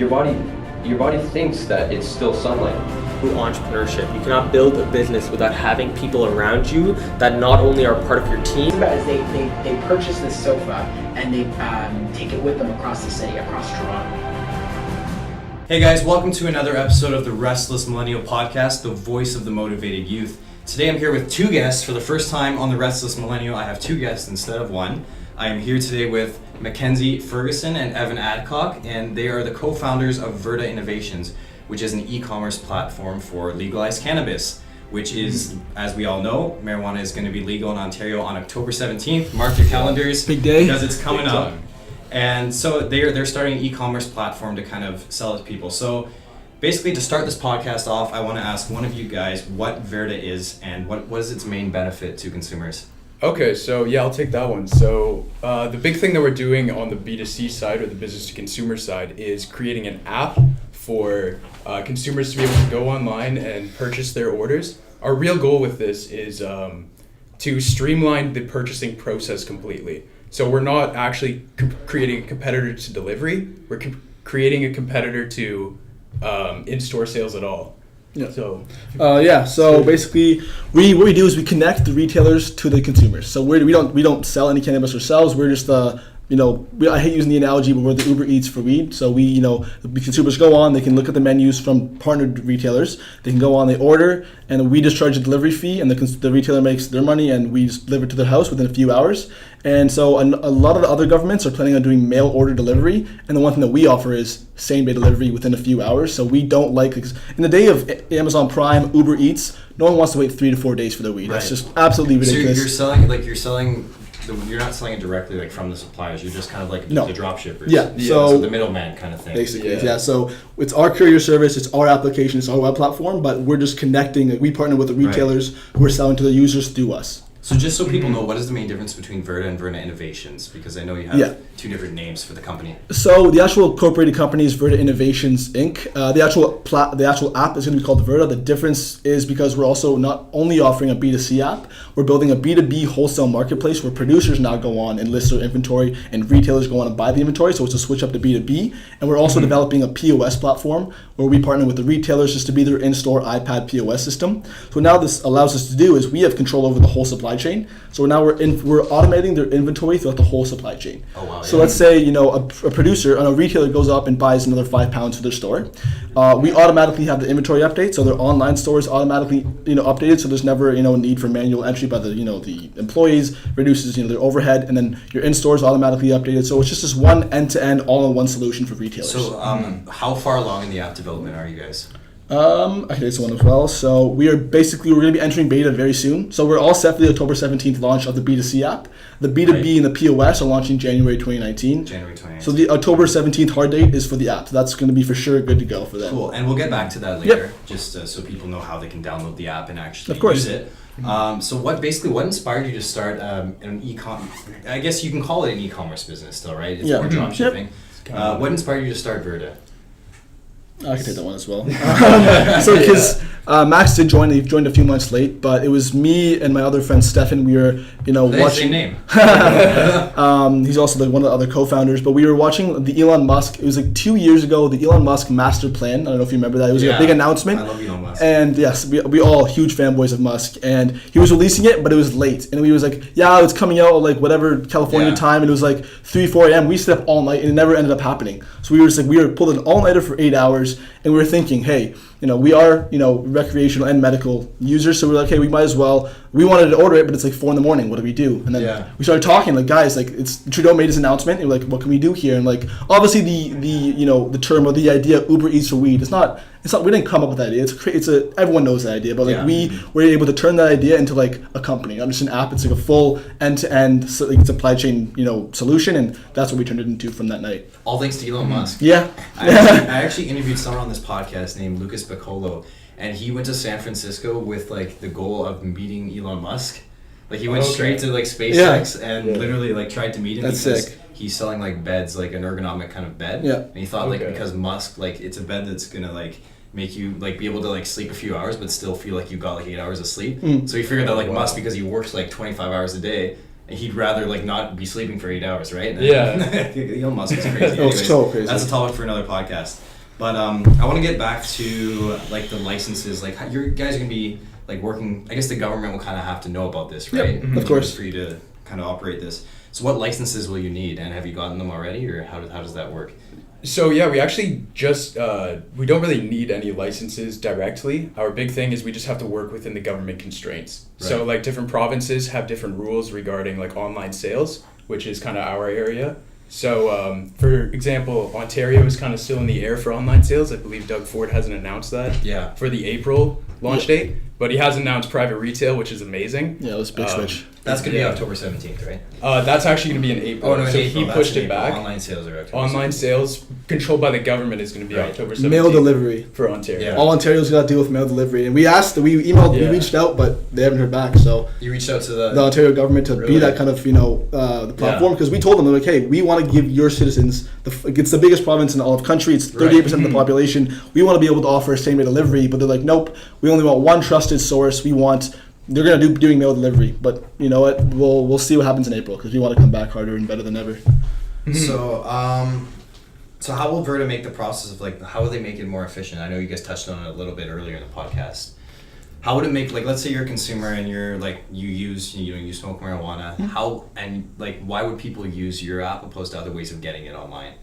your body thinks that it's still sunlight. Entrepreneurship. You cannot build a business without having people around you that not only are part of your team. Guys, they purchase this sofa and they take it with them across the city, across Toronto. Hey guys, welcome to another episode of the Restless Millennial Podcast, the voice of the motivated youth. Today I'm here with two guests. For the first time on the Restless Millennial, I have two guests instead of one. I am here today with Mackenzie Fergusson and Evan Adcock, and they are the co-founders of Verda Innovations, which is an e-commerce platform for legalized cannabis, which is, as we all know, marijuana is going to be legal in Ontario on October 17th. Mark your calendars. Big day. Because it's coming up. And so they're starting an e-commerce platform to kind of sell it to people. So basically, to start this podcast off, I want to ask one of you guys what Verda is and what is its main benefit to consumers? Okay, so yeah, I'll take that one. So the big thing that we're doing on the B2C side or the business to consumer side is creating an app for consumers to be able to go online and purchase their orders. Our real goal with this is to streamline the purchasing process completely. So we're not actually creating a competitor to delivery. We're creating a competitor to in-store sales at all. Yeah. So basically, what we do is we connect the retailers to the consumers. So we don't sell any cannabis ourselves. We're just I hate using the analogy, but we're the Uber Eats for weed. So the consumers go on, they can look at the menus from partnered retailers. They can go on, they order, and we just charge a delivery fee, and the retailer makes their money, and we just deliver to their house within a few hours. And so a lot of the other governments are planning on doing mail order delivery, and the one thing that we offer is same-day delivery within a few hours. So we don't because in the day of Amazon Prime, Uber Eats, no one wants to wait 3 to 4 days for their weed. Right. That's just absolutely ridiculous. So you're not selling it directly from the suppliers. You're just kind of like the drop shippers. Yeah. So the middleman kind of thing. Basically, yeah. So it's our courier service, it's our application, it's our web platform, but we're just connecting. We partner with the retailers who are selling to the users through us. So just so people know, what is the main difference between Verda and Verda Innovations? Because I know you have two different names for the company. So the actual incorporated company is Verda Innovations Inc. The actual app is going to be called Verda. The difference is because we're also not only offering a B2C app, we're building a B2B wholesale marketplace where producers now go on and list their inventory and retailers go on and buy the inventory. So it's a switch up to B2B. And we're also developing a POS platform where we partner with the retailers just to be their in-store iPad POS system. So now this allows us to do is we have control over the whole supply chain. So now we're automating their inventory throughout the whole supply chain. Oh wow! So let's say a producer and a retailer goes up and buys another 5 pounds for their store. We automatically have the inventory update, so their online store is automatically updated. So there's never a need for manual entry by the employees. Reduces their overhead, and then your in-store is automatically updated. So it's just this one end-to-end, all-in-one solution for retailers. So how far along in the app development are you guys? I can take one as well. So we're going to be entering beta very soon. So we're all set for the October 17th launch of the B2C app. The B2B and the POS are launching January 2019. So the October 17th hard date is for the app. So that's going to be for sure good to go for them. Cool. And we'll get back to that later, just so people know how they can download the app and actually use it. So what inspired you to start an e-com? I guess you can call it an e-commerce business still, right? It's more drop shipping. What inspired you to start Verda? I can take that one as well. So because Max did join, he joined a few months late, but it was me and my other friend Stefan. We were, watching. Same name. He's also one of the other co-founders. But we were watching the Elon Musk. It was 2 years ago. The Elon Musk master plan. I don't know if you remember that. It was a big announcement. I love Elon Musk. And yes, we all huge fanboys of Musk. And he was releasing it, but it was late. And we was it's coming out whatever California time. And it was 3, 4 a.m. We stayed up all night, and it never ended up happening. So we were pulled an all-nighter for 8 hours. And we were thinking, hey, we are, recreational and medical users. So we're like, hey, we might as well. We wanted to order it, but it's 4 a.m. What do we do? And then we started talking, guys, it's Trudeau made his announcement. And we're like, what can we do here? And obviously the term or the idea Uber Eats for weed, it's not. We didn't come up with that idea. Everyone knows that idea, but we were able to turn that idea into a company, not just an app. It's a full end-to-end supply chain solution, and that's what we turned it into from that night. All thanks to Elon Musk. Yeah. I actually interviewed someone on this podcast named Lucas Piccolo, and he went to San Francisco with the goal of meeting Elon Musk. He went straight to SpaceX and literally tried to meet him. That's because sick. He's selling beds, an ergonomic kind of bed. Yeah. And he thought because Musk it's a bed that's gonna make you be able to sleep a few hours but still feel like you got 8 hours of sleep. So he figured that Musk, because he works 25 hours a day, he'd rather not be sleeping for 8 hours, right? And Elon Musk is crazy. It's so crazy. That's a topic for another podcast. But I want to get back to like the licenses. Like, you guys are gonna be like working. I guess the government will kind of have to know about this, right? Yep, of course. For you to kind of operate this. So, what licenses will you need, and have you gotten them already, or how does that work? So yeah, we actually just we don't really need any licenses directly. Our big thing is we just have to work within the government constraints. Right. So like different provinces have different rules regarding like online sales, which is kind of our area. So for example, Ontario is kind of still in the air for online sales. I believe Doug Ford hasn't announced that Yeah. for the April launch date, but he has announced private retail, which is amazing. Yeah, it was a big switch. That's gonna be Yeah. October 17th, right? That's actually going to be in April. Oh no, in so April. he That's pushed in it April. back. Online sales are October. Online 17th. sales controlled by the government is going to be Right. October 17th. Mail delivery. For Ontario. Yeah. All Ontario's got to deal with mail delivery, and we emailed, Yeah. we reached out, but they haven't heard back. So You reached out to the Ontario government to Really? be that kind of the platform, because we told them, they're like, hey, we want to give your citizens it's the biggest province in all of country. It's 38% of the population. We want to be able to offer same day delivery, but they're like, nope, we only want one trusted source. They're gonna do doing mail delivery, but you know what? We'll see what happens in April, because we want to come back harder and better than ever. So, so how will Verda make the process of like, how will they make it more efficient? I know you guys touched on it a little bit earlier in the podcast. How would it make, like, let's say you're a consumer and you're like, you smoke marijuana. How, and like, why would people use your app opposed to other ways of getting it online?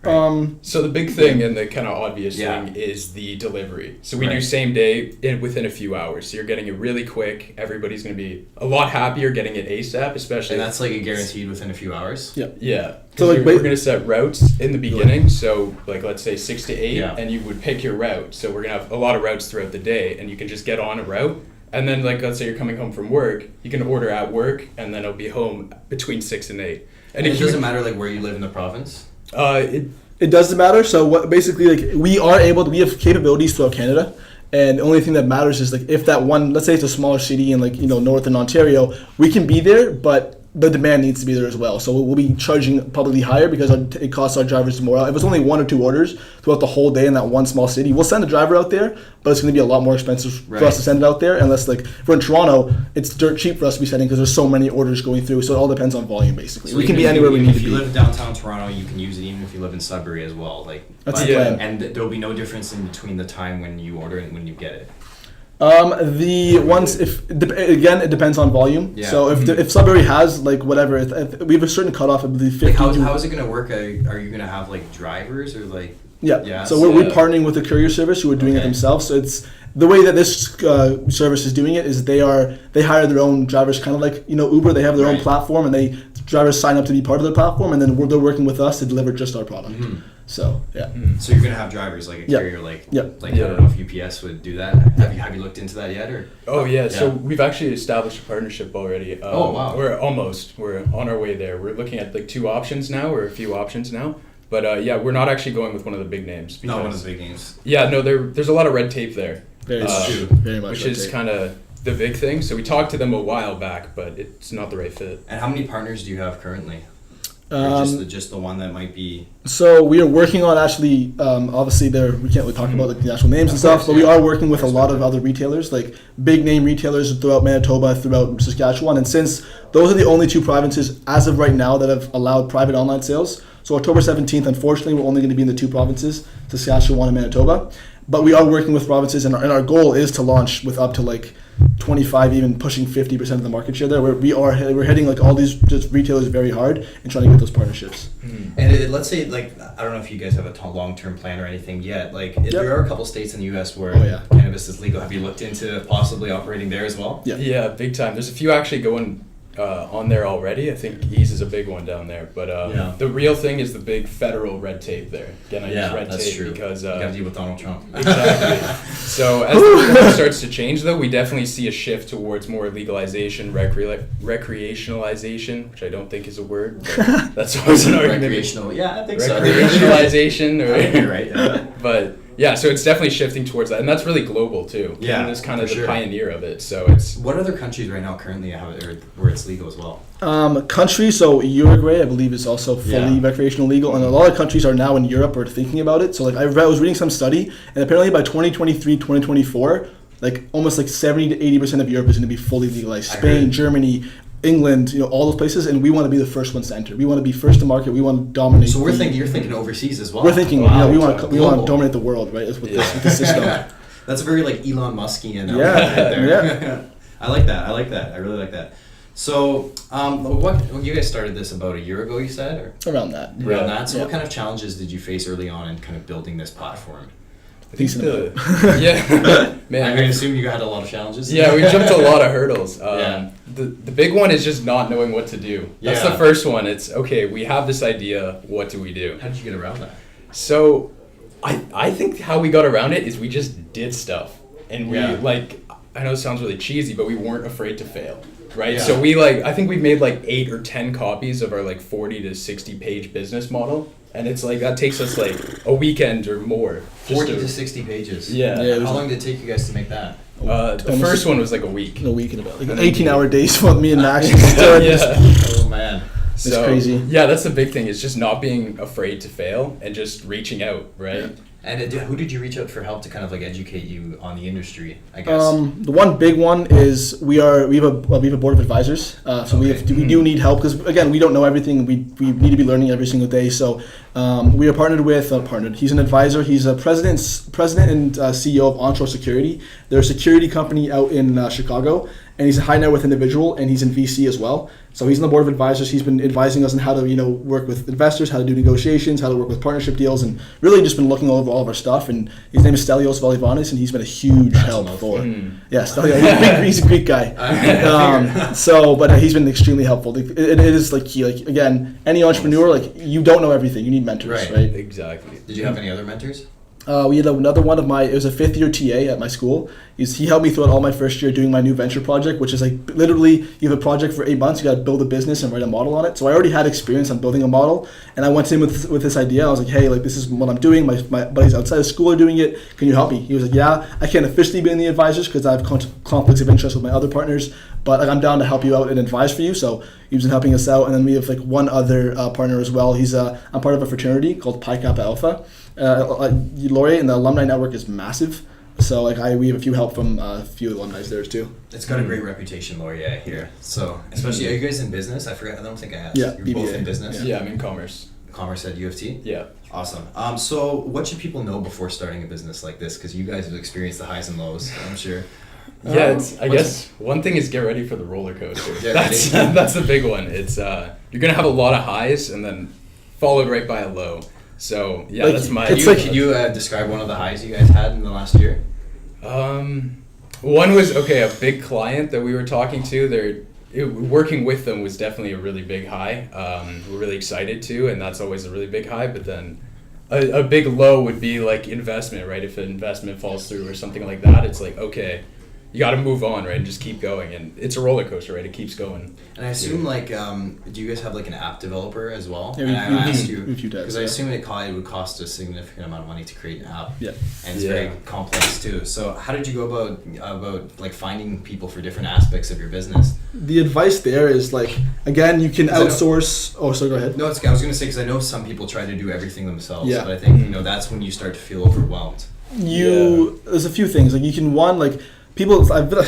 Right. So the big thing and the kind of obvious Yeah. thing is the delivery. So we do Right. same day within a few hours. So you're getting it really quick. Everybody's going to be a lot happier getting it ASAP, especially. And that's like a guaranteed within a few hours? Yeah. Yeah. So, So like, we're going to set routes in the beginning. So like let's say 6 to 8 Yeah. and you would pick your route. So we're going to have a lot of routes throughout the day and you can just get on a route. And then like let's say you're coming home from work, you can order at work and then it'll be home between 6 and 8. And it doesn't matter like where you live in the province? It doesn't matter. So what basically, like, we have capabilities throughout Canada, and the only thing that matters is like if that one, let's say it's a smaller city in like northern Ontario, we can be there, but the demand needs to be there as well. So we'll be charging probably higher because it costs our drivers more. If it's only 1 or 2 orders throughout the whole day in that one small city, we'll send a driver out there, but it's going to be a lot more expensive for us to send it out there. Unless like if we're in Toronto, it's dirt cheap for us to be sending because there's so many orders going through. So it all depends on volume basically. So We can be even anywhere we need to If you be. live downtown Toronto, you can use it even if you live in Sudbury as well. Like That's the plan. And there'll be no difference in between the time when you order and when you get it. The ones it depends on volume. Yeah. So if Sudbury has like whatever, we have a certain cutoff. I believe 50. Like how is it going to work? Are you going to have like drivers or like? Yeah. Yeah, So we're yeah. partnering with a courier service who are doing it Okay. themselves. So it's the way that this service is doing it is they hire their own drivers, kind of like Uber. They have their own Right. platform, and drivers sign up to be part of their platform, and then they're working with us to deliver just our product. Mhm. So yeah. So you're going to have drivers like a Yeah. carrier, like Yeah. like I don't know if UPS would do that. Have you looked into that yet or? Oh yeah, so Yeah. we've actually established a partnership already. Oh, wow. We're on our way there. We're looking at like 2 options now, or a few options now. But yeah, we're not actually going with one of the big names. Not one of the big names. Yeah, no, there's a lot of red tape there. Very true. Very much. Which red is tape. kind of the big thing. So we talked to them a while back, but it's not the right fit. And how many partners do you have currently? Or just the one that might be. So we are working on actually, obviously we can't really talk about like the actual names and stuff, but we are working with a lot of other retailers, like big name retailers throughout Manitoba, throughout Saskatchewan, and since those are the only 2 provinces as of right now that have allowed private online sales, so October 17th, unfortunately, we're only going to be in the 2 provinces, Saskatchewan and Manitoba, but we are working with provinces, and our goal is to launch with up to like 25, even pushing 50% of the market share there. We're hitting like all these just retailers very hard and trying to get those partnerships. And let's say, like, I don't know if you guys have a long-term plan or anything yet. Like, there are a couple states in the U.S. where cannabis is legal. Have you looked into possibly operating there as well? Yeah. Yeah, big time. There's a few actually going on there already. I think Ease is a big one down there. But the real thing is the big federal red tape there. Again, I use red tape true. because... you got to deal with Donald Trump. Exactly. So as the world starts to change, though, we definitely see a shift towards more legalization, recreationalization, which I don't think is a word. But that's always an argument. Recreational, yeah, I think so. Recreationalization, or You're right. Yeah. but yeah, so it's definitely shifting towards that, and that's really global too. Yeah, Canada's kind of for the sure. pioneer of it. So it's What other countries right now currently have it, or where it's legal as well? Countries, so Uruguay, I believe, is also fully recreational legal, and a lot of countries are now in Europe are thinking about it. So like I was reading some study, and apparently by 2023, 2024, like almost like 70 to 80% of Europe is going to be fully legalized. Spain, Germany, England, all those places, and we want to be the first ones to enter. We want to be first to market. We want to dominate. So you're thinking overseas as well. We're thinking, Wow. we want to Global. dominate the world, right? With this system. That's very like Elon Muskian. Yeah, right there. yeah. I like that. I really like that. So, what you guys started this about a year ago? You said, or Around that. around that. So, Yeah. what kind of challenges did you face early on in kind of building this platform? I think Decent yeah, man. I'm gonna assume you had a lot of challenges. Yeah, we jumped a lot of hurdles. Yeah. The big one is just not knowing what to do. That's Yeah. the first one. It's okay. We have this idea. What do we do? How did you get around that? So, I think how we got around it is we just did stuff, and we Yeah. I know it sounds really cheesy, but we weren't afraid to fail, right? Yeah. So I think we made 8 or 10 copies of our 40 to 60 page business model, and it's that takes us a weekend or more. just 40 to 60 pages. Yeah. Yeah, it was How long did it take you guys to make that? The Almost first one was a week. In a week and about 18-hour days for me and Max. Just Yeah. Oh man. It's crazy. Yeah, that's the big thing. Is just not being afraid to fail and just reaching out, right? And who did you reach out for help to kind of educate you on the industry? I guess. The one big one is we have a board of advisors, so we do need help because again we don't know everything. We need to be learning every single day. So we are partnered with He's an advisor. He's a president and CEO of Onshore Security. They're a security company out in Chicago, and he's a high net worth individual, and he's in VC as well. So he's on the board of advisors. He's been advising us on how to work with investors, how to do negotiations, how to work with partnership deals, and really just been looking over all of our stuff. And his name is Stelios Valivanis, and he's been a huge help for. Yeah, Stelios. He's a Greek guy. But he's been extremely helpful. It is key. Again, any entrepreneur, you don't know everything. You need mentors, right? Exactly. Did you have any other mentors? We had another one of it was a 5th year TA at my school. He helped me throughout all my first year doing my new venture project, which is literally you have a project for 8 months, you got to build a business and write a model on it. So I already had experience on building a model, and I went to him with this idea. I was like, hey, this is what I'm doing. My buddies outside of school are doing it. Can you help me? He was like, yeah, I can't officially be in the advisors because I have conflicts of interest with my other partners, but I'm down to help you out and advise for you. So he's been helping us out. And then we have one other partner as well. I'm part of a fraternity called Pi Kappa Alpha. Laureate and the alumni network is massive, so we have a few help from a few alumni there too. It's got a great reputation, Laurier here. So especially, are you guys in business? I don't think I asked. Yeah, You're both BBA. in business. Yeah, I'm in commerce. Commerce at U of T. Yeah. Awesome. So what should people know before starting a business like this? Because you guys have experienced the highs and lows, I'm sure. Yeah, I guess one thing is get ready for the roller coaster. Yeah, that's the big one. It's you're gonna have a lot of highs and then followed right by a low. So yeah, that's my. Can you describe one of the highs you guys had in the last year? One was a big client that we were talking to. Working with them was definitely a really big high. We're really excited to, and that's always a really big high. But then a big low would be investment, right? If an investment falls through or something like that, it's okay. You got to move on, right, and just keep going. And it's a roller coaster, right? It keeps going. And I assume, do you guys have an app developer as well? Yeah, and I asked you because because I assume it would cost a significant amount of money to create an app. Yeah, and it's very complex too. So how did you go about finding people for different aspects of your business? The advice there is again, you can outsource. Oh, so go ahead. No, I was going to say because I know some people try to do everything themselves. Yeah. But I think that's when you start to feel overwhelmed. There's a few things you can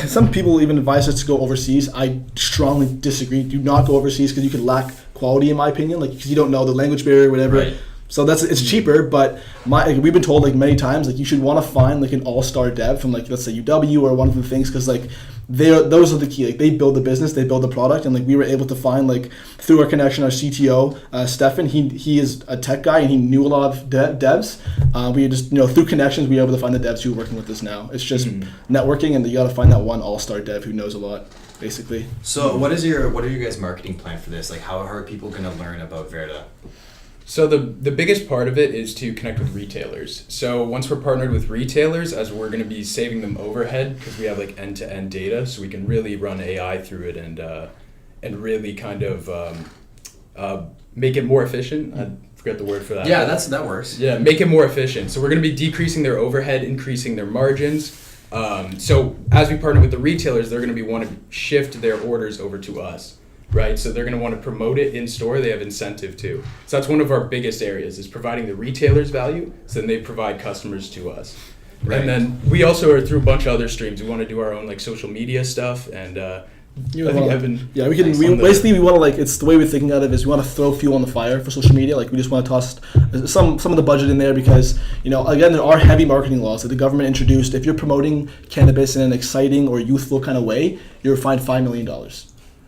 some people even advise us to go overseas. I strongly disagree. Do not go overseas because you could lack quality, in my opinion, because you don't know the language barrier, whatever. Right. So it's cheaper, but we've been told many times you should want to find an all-star dev from let's say UW or one of the things because those are the key. They build the business, they build the product, and we were able to find through our connection, our CTO Stefan. He is a tech guy and he knew a lot of devs. We just through connections we were able to find the devs who are working with us now. It's just networking, and you got to find that one all-star dev who knows a lot, basically. So what are your guys' marketing plan for this? How are people going to learn about Verda? So the biggest part of it is to connect with retailers. So once we're partnered with retailers, as we're going to be saving them overhead because we have end-to-end data, so we can really run AI through it and really kind of make it more efficient. I forget the word for that. Yeah, that works. Yeah, make it more efficient. So we're going to be decreasing their overhead, increasing their margins. So as we partner with the retailers, they're going to want to shift their orders over to us. Right, so they're going to want to promote it in store. They have incentive too. So that's one of our biggest areas is providing the retailers value. So then they provide customers to us. Right. And then we also are through a bunch of other streams. We want to do our own social media stuff and You I think wanna- Evan. Yeah, we can. Nice. We On the- basically we want to like it's the way we're thinking of it is we want to throw fuel on the fire for social media. Like we just want to toss some of the budget in there because again there are heavy marketing laws that the government introduced. If you're promoting cannabis in an exciting or youthful kind of way, you're fined $5 million.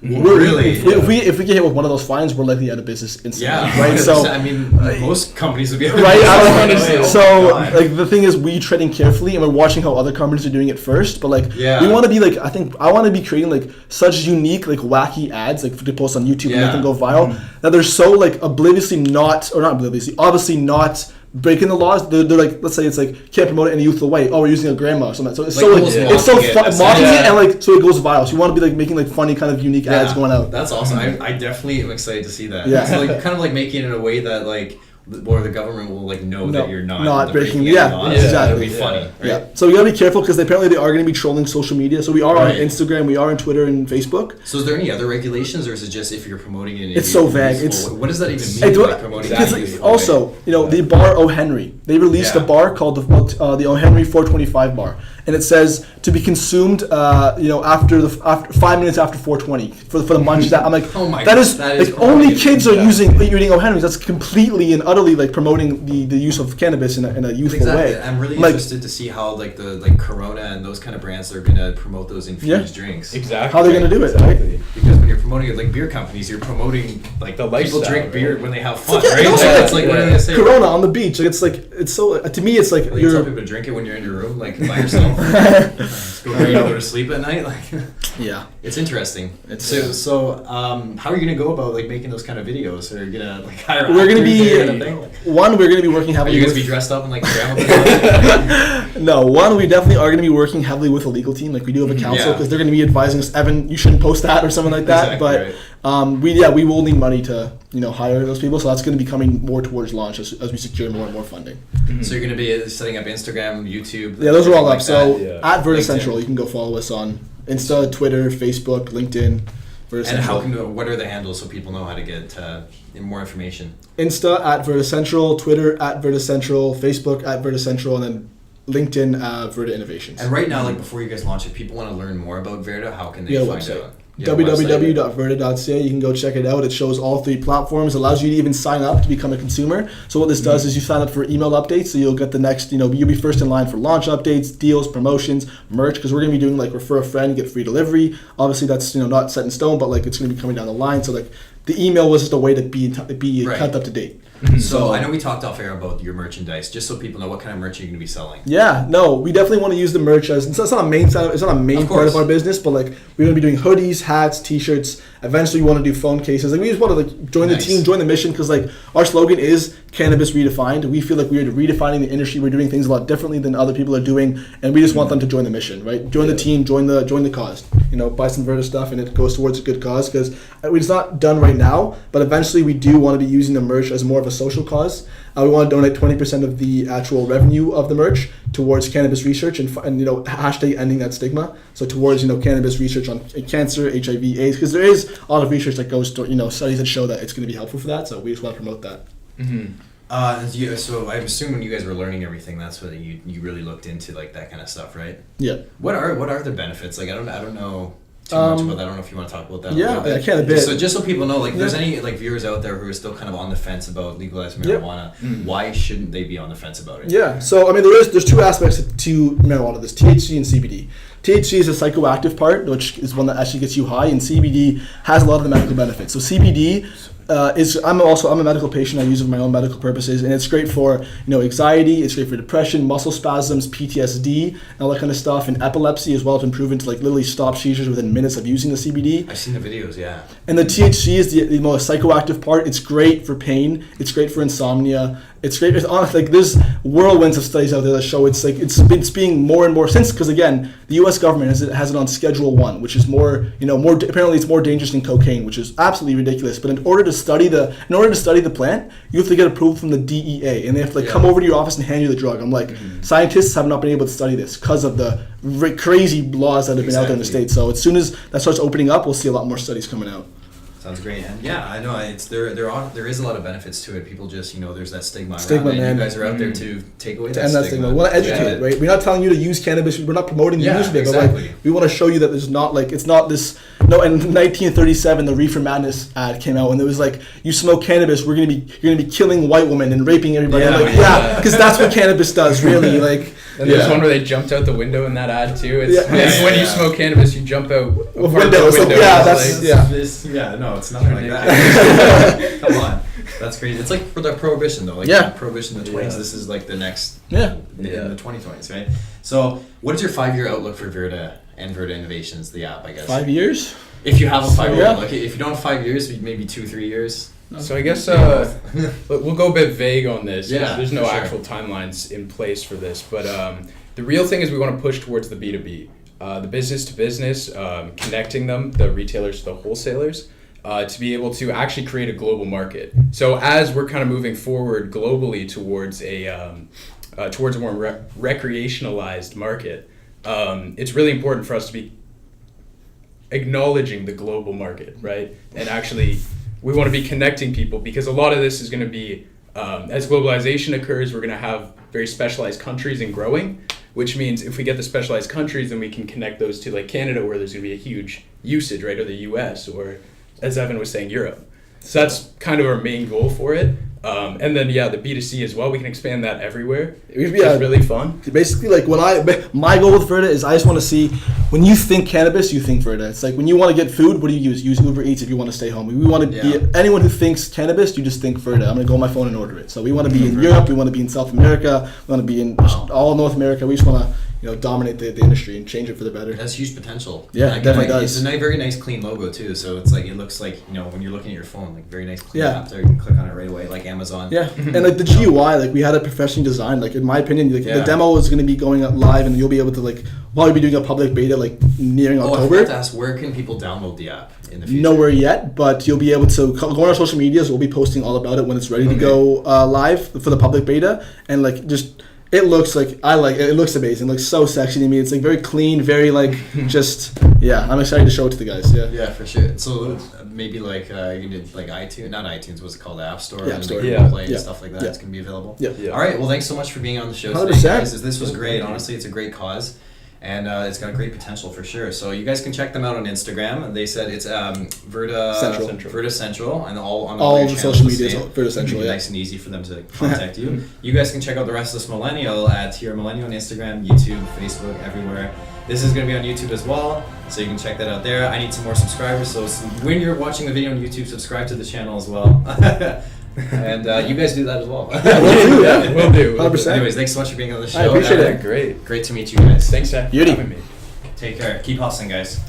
Really? If we get hit with one of those fines, we're likely out of business instantly. Yeah, right. So. I mean, most companies would be Right. I don't Oh, so God. like the thing is, we treading carefully, and we're watching how other companies are doing it first. But like, Yeah. we want to be like, I want to be creating like such unique, like wacky ads, like to post on YouTube and Yeah. make them go viral. That they're so like obviously not breaking the laws. They're like, let's say it's like can't promote it in a youthful way. Oh, we're using a grandma or something. So it's Like, so like, almost it's so mocking it, that's mocking it. it, and like so it goes viral. So you want to be like making like funny kind of unique ads going out. That's awesome. I definitely am excited to see that. Yeah. It's like kind of like making it in a way that like or the government will like know that you're not breaking. any Yeah, laws. exactly. That'd be funny, right? Yeah. So we gotta be careful because apparently they are going to be trolling social media. So we are Right. on Instagram, we are on Twitter and Facebook. So is there any other regulations, or is it just if you're promoting it? In It's a so vague. useful It's- way? What does that even Hey, mean? do Like I- promoting because, it in a like, useful way? also, the bar O. Henry, they released Yeah. a bar called the O. Henry 425 bar, and it says to be consumed, after 5 minutes after 420 for the munchies. I'm like, Oh my that God, is that is like only promoting- kids are eating O. Henrys. That's completely and utterly like promoting the use of cannabis in a youthful Exactly. way. I'm really Like, interested to see how like the Corona and those kind of brands are gonna promote those infused drinks. Exactly. How are they gonna do it, right? Exactly. Because when you're promoting it like beer companies, you're promoting like The people lifestyle, drink beer right? when they have fun, Yeah, right? and also, It's like what are they gonna say? Corona on the beach. Like it's so to me it's like Like, you tell you're people to drink it when you're in your room, like by yourself. Just go to sleep at night. Like, yeah. it's interesting. It's- So how are you gonna go about like making those kind of videos? Or are you gonna like hire? We're gonna actors be or anything? we're gonna be working Are heavily. you gonna with- be dressed up in like grandma? No, we definitely are going to be working heavily with a legal team. Like we do have a counsel Yeah. because they're going to be advising us. Evan, you shouldn't post that or something like that. Exactly, But we will need money to hire those people. So that's going to be coming more towards launch as we secure more and more funding. So you're gonna be setting up Instagram, YouTube. Yeah, those are all like up. So that. at Verda LinkedIn. Central, you can go follow us on Insta, Twitter, Facebook, LinkedIn. Verda And how Central. what are the handles so people know how to get more information? Insta at Verda Central, Twitter at Verda Central, Facebook at Verda Central, and then LinkedIn Verda Innovations. And right now, like before you guys launch, if people want to learn more about Verda, how can they We have a find website. out? You have a website? www.verda.ca. You can go check it out. It shows all 3 platforms. Allows you to even sign up to become a consumer. So what this does is you sign up for email updates. So you'll get the next, you'll be first in line for launch updates, deals, promotions, merch. Because we're going to be doing like refer a friend, get free delivery. Obviously that's not set in stone, but like it's going to be coming down the line. So like the email was just a way to be Right. kept up to date. So I know we talked off air about your merchandise, just so people know what kind of merch you're going to be selling. Yeah, no, we definitely want to use the merch as it's not a main side. It's not a main Of part of course. our business, but like we're gonna be doing hoodies, hats, T-shirts. Eventually, we want to do phone cases. Like we just want to like join Nice. the team, join the mission, because like our slogan is cannabis redefined. We feel like we're redefining the industry. We're doing things a lot differently than other people are doing, and we just want them to join the mission, right? Join the team, join the cause. Buy some Verda stuff, and it goes towards a good cause. Because it's not done right now, but eventually we do want to be using the merch as more of a social cause. We want to donate 20% of the actual revenue of the merch towards cannabis research and hashtag ending that stigma. So towards cannabis research on cancer, HIV, AIDS, because there is a lot of research that goes to studies that show that it's going to be helpful for that. So we just want to promote that. So I assume when you guys were learning everything, that's what you really looked into, like that kind of stuff, right? Yeah. What are the benefits? Like I don't know too much about that. I don't know if you want to talk about that. Yeah, a little bit. I can a bit. Just so people know, like, if there's Yeah. any like viewers out there who are still kind of on the fence about legalized marijuana, why shouldn't they be on the fence about it? Yeah. So there's 2 aspects to marijuana. There's THC and CBD. THC is a psychoactive part, which is one that actually gets you high, and CBD has a lot of the medical benefits. So CBD I'm a medical patient. I use it for my own medical purposes, and it's great for anxiety. It's great for depression, muscle spasms, PTSD, and all that kind of stuff, and epilepsy as well. It's been proven to like literally stop seizures within minutes of using the CBD. I've seen the videos, yeah. And the THC is the most psychoactive part. It's great for pain. It's great for insomnia. It's great. It's honestly like there's whirlwinds of studies out there that show it's being more and more since, because again the U.S. government has it on Schedule 1, which is more apparently it's more dangerous than cocaine, which is absolutely ridiculous. But in order to study the plant, you have to get approval from the DEA, and they have to come over to your office and hand you the drug. I'm like, scientists have not been able to study this because of the crazy laws that have been out there in the States. So as soon as that starts opening up, we'll see a lot more studies coming out. Sounds great. And yeah, I know there is a lot of benefits to it. People just, there's that stigma Stigma, around it. man. You guys are out there to take away To that end that stigma. stigma. We want to educate, Yeah. right? We're not telling you to use cannabis. We're not promoting the Yeah, use of it, exactly. but like we want to show you that there's not like it's not this. No, in 1937, the Reefer Madness ad came out, and it was like, you smoke cannabis, you're gonna be killing white women and raping everybody. Yeah, I'm like, yeah. because that's what cannabis does, really. Like, And there's Yeah. one where they jumped out the window in that ad too. It's, Yeah. it's Yeah, when yeah. you smoke cannabis, you jump out With apart windows, the like, window. yeah, It's that's- like- yeah. No, it's nothing like that. Come on. That's crazy. It's like for the prohibition though. Like Yeah. prohibition in the 20s. Yeah. This is like the next yeah. in the 2020s, right? So, what is your 5-year outlook for Verda and Verda Innovations, the app, I guess? 5 years. If you have a 5-year Yeah. outlook. If you don't have 5 years, maybe 2-3 years. So I guess we'll go a bit vague on this. 'cause Yeah, there's no for sure. actual timelines in place for this, but the real thing is we want to push towards the B2B, the business to business, connecting them, the retailers to the wholesalers, to be able to actually create a global market. So as we're kind of moving forward globally towards a more recreationalized market, it's really important for us to be acknowledging the global market, right? And actually, we want to be connecting people because a lot of this is going to be, as globalization occurs, we're going to have very specialized countries and growing, which means if we get the specialized countries, then we can connect those to like Canada, where there's going to be a huge usage, right? Or the US, or as Evan was saying, Europe. So that's kind of our main goal for it. And then, yeah, the B2C as well, we can expand that everywhere, which Yeah. is really fun. Basically, like my goal with Verda is I just want to see when you think cannabis, you think Verda. It's like when you want to get food, what do you use? Use Uber Eats if you want to stay home. We want to Yeah. be anyone who thinks cannabis, you just think Verda. I'm gonna go on my phone and order it. So we want to be in Europe, we want to be in South America, we want to be in all North America. We just want to dominate the industry and change it for the better. It has huge potential. Yeah, Like, it definitely like, does. It's a very nice, clean logo too. So it's like it looks like when you're looking at your phone, like very nice, clean Yeah. app there. You can click on it right away, like Amazon. Yeah, and like the GUI, like we had it professionally designed. Like in my opinion, like Yeah. the demo is going to be going up live, and you'll be able to like probably be doing a public beta like nearing Oh, I October. forgot to ask, where can people download the app in the future? Nowhere yet, but you'll be able to go on our social medias. We'll be posting all about it when it's ready to go live for the public beta, and like just. It looks like it looks amazing. It looks so sexy to me. It's like very clean, very like just I'm excited to show it to the guys. Yeah. Yeah, for sure. So maybe like you did like iTunes, not iTunes. What's it called? The App Store. Yeah, App and Store. Google Yeah. Play and Yeah. stuff like that. Yeah. It's gonna be available. Yeah. Yeah. All right. Well, thanks so much for being on the show today, 100%. guys. This was great. Honestly, it's a great cause. And it's got great potential for sure. So you guys can check them out on Instagram. They said it's Verda Central. Verda Central, and all on All your the channels social the media same. is Verda Central. Yeah. Nice and easy for them to contact you. You guys can check out the Restless Millennial at TR Millennial on Instagram, YouTube, Facebook, everywhere. This is going to be on YouTube as well, so you can check that out there. I need some more subscribers, so when you're watching the video on YouTube, subscribe to the channel as well. And you guys do that as well. We'll do, yeah. We'll do. 100%. Anyways, thanks so much for being on the show. I appreciate Yeah, it. great. Great to meet you guys. Thanks for Beauty. having me. Take care. Keep hustling, guys.